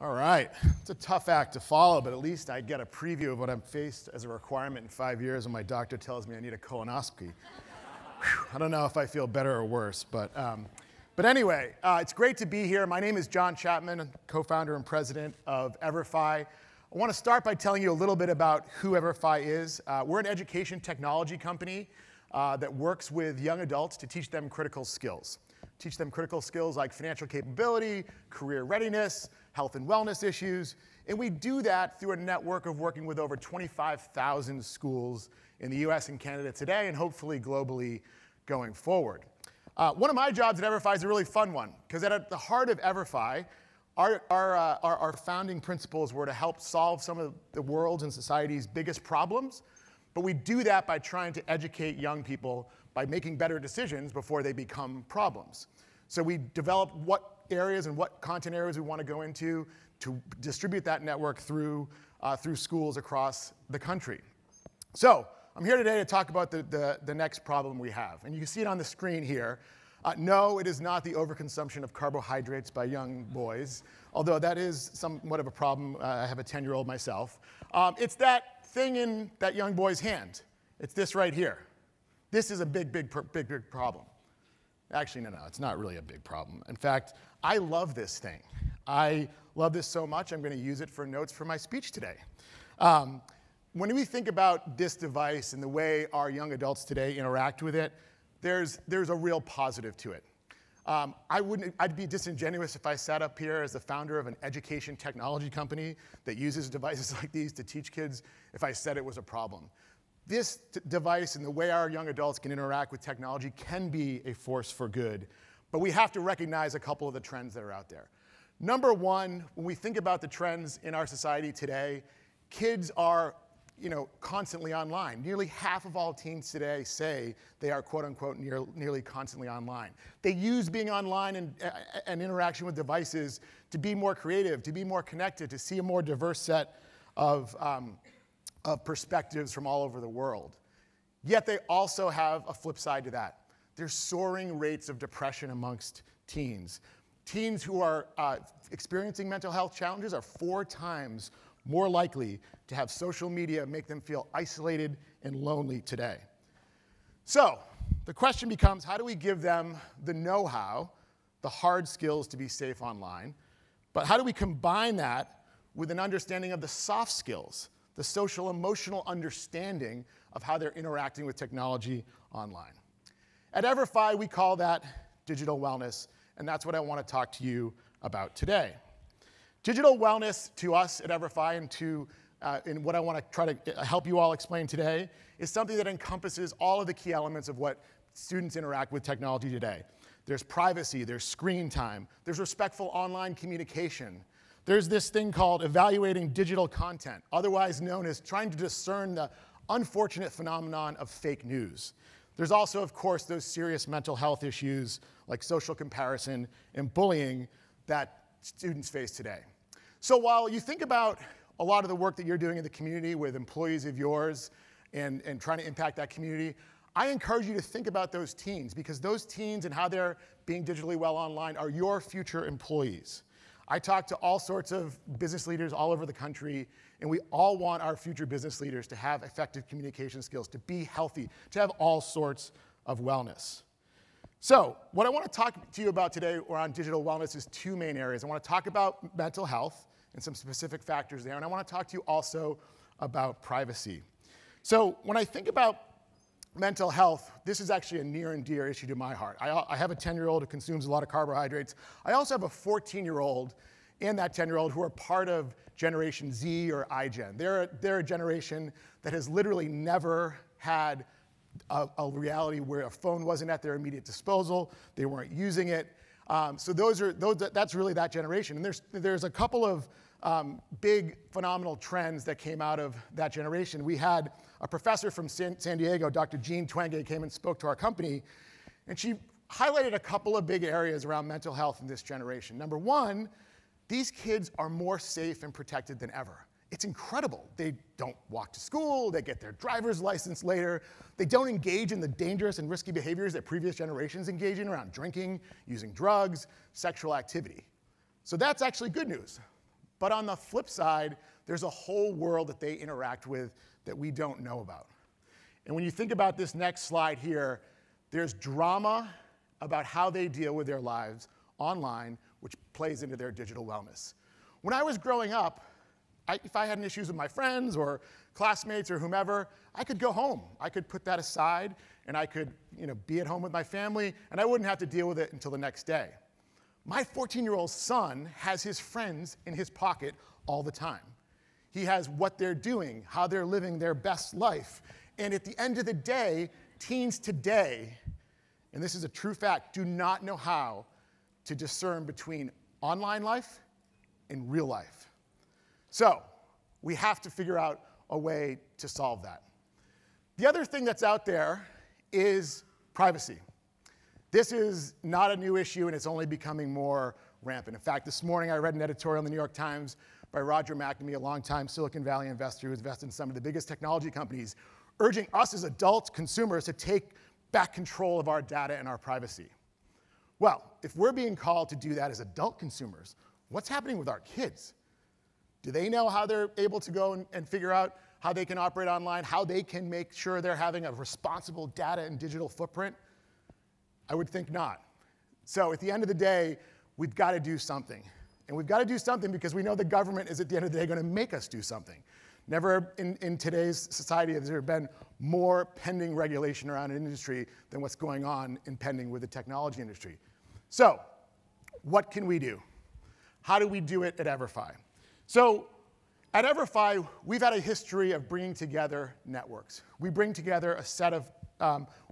All right, it's a tough act to follow, but at least I get a preview of what I'm faced as a requirement in 5 years when my doctor tells me I need a colonoscopy. I don't know if I feel better or worse, but anyway, it's great to be here. My name is John Chapman, co-founder and president of Everfi. I want to start by telling you a little bit about who Everfi is. We're an education technology company that works with young adults to teach them critical skills. Teach them critical skills like financial capability, career readiness, health and wellness issues. And we do that through a network of working with over 25,000 schools in the US and Canada today, and hopefully globally going forward. One of my jobs at Everfi is a really fun one, because at the heart of Everfi, our founding principles were to help solve some of the world's and society's biggest problems. But we do that by trying to educate young people by making better decisions before they become problems. So we develop what areas and what content areas we want to go into to distribute that network through schools across the country. So I'm here today to talk about the next problem we have. And you can see it on the screen here. No, it is not the overconsumption of carbohydrates by young boys, although that is somewhat of a problem. I have a 10-year-old myself. It's that thing in that young boy's hand. It's this right here. This is a big problem. Actually, no, it's not really a big problem. In fact, I love this thing. I love this so much, I'm going to use it for notes for my speech today. When we think about this device and the way our young adults today interact with it, there's a real positive to it. I'd be disingenuous if I sat up here as the founder of an education technology company that uses devices like these to teach kids if I said it was a problem. This device and the way our young adults can interact with technology can be a force for good, but we have to recognize a couple of the trends that are out there. Number one, when we think about the trends in our society today, kids are constantly online. Nearly half of all teens today say they are, quote unquote, nearly constantly online. They use being online and interaction with devices to be more creative, to be more connected, to see a more diverse set of perspectives from all over the world. Yet they also have a flip side to that. There's soaring rates of depression amongst teens. Teens who are experiencing mental health challenges are 4 times more likely to have social media make them feel isolated and lonely today. So the question becomes, how do we give them the know-how, the hard skills to be safe online, but how do we combine that with an understanding of the soft skills, the social emotional understanding of how they're interacting with technology online? At Everfi, we call that digital wellness, and that's what I want to talk to you about today. Digital wellness to us at Everfi and what I want to try to help you all explain today is something that encompasses all of the key elements of what students interact with technology today. There's privacy, there's screen time, there's respectful online communication. There's this thing called evaluating digital content, otherwise known as trying to discern the unfortunate phenomenon of fake news. There's also, of course, those serious mental health issues like social comparison and bullying that students face today. So while you think about a lot of the work that you're doing in the community with employees of yours and trying to impact that community, I encourage you to think about those teens, because those teens and how they're being digitally well online are your future employees. I talk to all sorts of business leaders all over the country, and we all want our future business leaders to have effective communication skills, to be healthy, to have all sorts of wellness. So what I want to talk to you about today around digital wellness is 2 main areas. I want to talk about mental health and some specific factors there, and I want to talk to you also about privacy. So when I think about mental health, this is actually a near and dear issue to my heart. I have a 10-year-old who consumes a lot of carbohydrates. I also have a 14-year-old and that 10-year-old who are part of Generation Z or iGen. They're a generation that has literally never had a reality where a phone wasn't at their immediate disposal. They weren't using it. So that's really that generation. And there's a couple of big phenomenal trends that came out of that generation. We had a professor from San Diego, Dr. Jean Twenge, came and spoke to our company, and she highlighted a couple of big areas around mental health in this generation. Number one, these kids are more safe and protected than ever. It's incredible. They don't walk to school, they get their driver's license later, they don't engage in the dangerous and risky behaviors that previous generations engage in around drinking, using drugs, sexual activity. So that's actually good news. But on the flip side, there's a whole world that they interact with that we don't know about. And when you think about this next slide here, there's drama about how they deal with their lives online, which plays into their digital wellness. When I was growing up, if I had issues with my friends or classmates or whomever, I could go home. I could put that aside, and I could be at home with my family, and I wouldn't have to deal with it until the next day. My 14-year-old son has his friends in his pocket all the time. He has what they're doing, how they're living their best life. And at the end of the day, teens today, and this is a true fact, do not know how to discern between online life and real life. So we have to figure out a way to solve that. The other thing that's out there is privacy. This is not a new issue, and it's only becoming more rampant. In fact, this morning I read an editorial in the New York Times by Roger McNamee, a longtime Silicon Valley investor who's invested in some of the biggest technology companies, urging us as adult consumers to take back control of our data and our privacy. Well, if we're being called to do that as adult consumers, what's happening with our kids? Do they know how they're able to go and figure out how they can operate online, how they can make sure they're having a responsible data and digital footprint? I would think not. So at the end of the day, we've got to do something. And we've got to do something because we know the government is at the end of the day going to make us do something. Never in today's society has there been more pending regulation around an industry than what's going on in pending with the technology industry. So what can we do? How do we do it at Everfi? So at Everfi, we've had a history of bringing together networks. We bring together a set of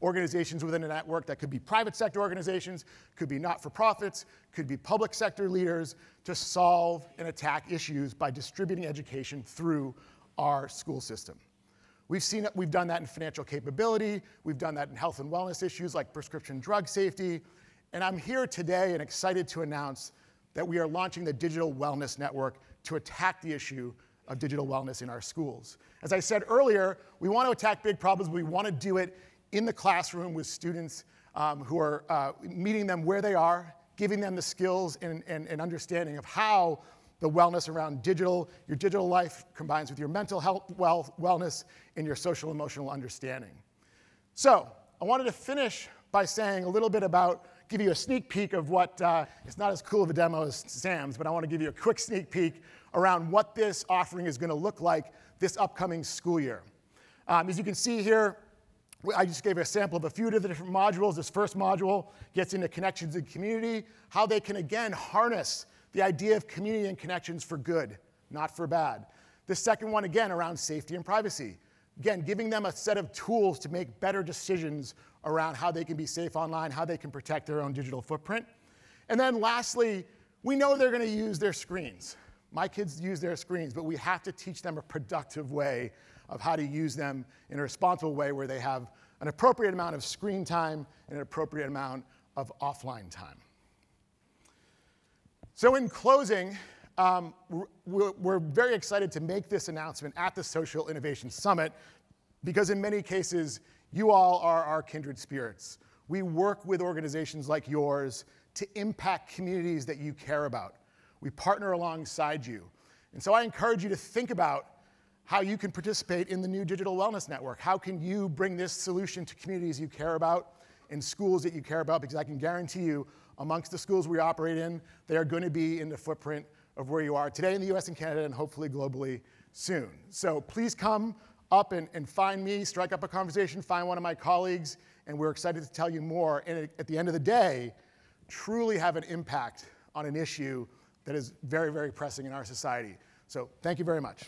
organizations within a network that could be private sector organizations, could be not-for-profits, could be public sector leaders to solve and attack issues by distributing education through our school system. We've done that in financial capability, we've done that in health and wellness issues like prescription drug safety, and I'm here today and excited to announce that we are launching the Digital Wellness Network to attack the issue of digital wellness in our schools. As I said earlier, we want to attack big problems, but we want to do it in the classroom with students who are meeting them where they are, giving them the skills and understanding of how the wellness around your digital life combines with your mental health, wellness, and your social emotional understanding. So I wanted to finish by saying a little bit about, give you a sneak peek of what, it's not as cool of a demo as Sam's, but I want to give you a quick sneak peek around what this offering is going to look like this upcoming school year. As you can see here, I just gave a sample of a few of the different modules. This first module gets into connections and community, how they can, again, harness the idea of community and connections for good, not for bad. The second one, again, around safety and privacy. Again, giving them a set of tools to make better decisions around how they can be safe online, how they can protect their own digital footprint. And then lastly, we know they're going to use their screens. My kids use their screens, but we have to teach them a productive way of how to use them in a responsible way where they have an appropriate amount of screen time and an appropriate amount of offline time. So in closing, we're very excited to make this announcement at the Social Innovation Summit because in many cases, you all are our kindred spirits. We work with organizations like yours to impact communities that you care about. We partner alongside you. And so I encourage you to think about how you can participate in the new Digital Wellness Network. How can you bring this solution to communities you care about and schools that you care about? Because I can guarantee you, amongst the schools we operate in, they are going to be in the footprint of where you are today in the US and Canada and hopefully globally soon. So please come up and find me, strike up a conversation, find one of my colleagues, and we're excited to tell you more. And at the end of the day, truly have an impact on an issue that is very, very pressing in our society. So thank you very much.